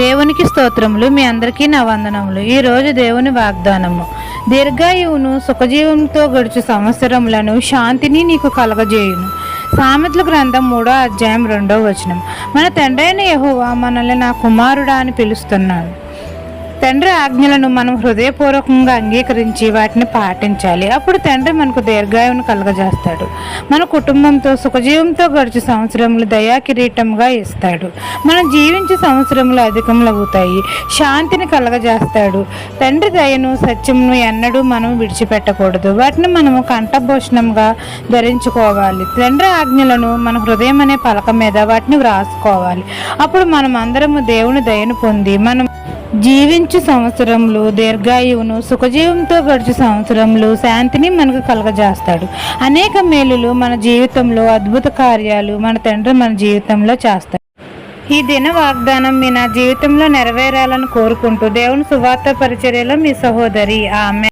దేవునికి స్తోత్రములు. మీ అందరికీ నా వందనములు. ఈరోజు దేవుని వాగ్దానము, దీర్ఘాయువును సుఖజీవంతో గడుచు సంవత్సరములను శాంతిని నీకు కలగజేయును. సామెతల గ్రంథం 3వ అధ్యాయం 2వ వచనం. మన తండ్రి అయిన యెహోవా మనల్ని నా కుమారుడా అని పిలుస్తున్నాడు. తండ్రి ఆజ్ఞలను మనం హృదయపూర్వకంగా అంగీకరించి వాటిని పాటించాలి. అప్పుడు తండ్రి మనకు దీర్ఘాయువును కలగజేస్తాడు. మన కుటుంబంతో సుఖజీవంతో గడిచే సంవత్సరములు దయా కిరీటంగా ఇస్తాడు. మనం జీవించే సంవత్సరములు అధికములవుతాయి. శాంతిని కలగజేస్తాడు. తండ్రి దయను సత్యమును ఎన్నడూ మనం విడిచిపెట్టకూడదు. వాటిని మనము కంఠభూషణంగా ధరించుకోవాలి. తండ్రి ఆజ్ఞలను మన హృదయం అనే పలక మీద వాటిని వ్రాసుకోవాలి. అప్పుడు మనం అందరము దేవుని దయను పొంది మనం జీవించు సంవత్సరములు దీర్ఘాయువును సుఖజీవంతో గడిచే సంవత్సరములు శాంతిని మనకు కలగజేస్తాడు. అనేక మేలులు మన జీవితంలో, అద్భుత కార్యాలు మన తండ్రి మన జీవితంలో చేస్తాడు. ఈ దిన వాగ్దానం మీ నా జీవితంలో నెరవేరాలని కోరుకుంటూ దేవుని సువార్త పరిచర్యలో మీ సహోదరి ఆమె.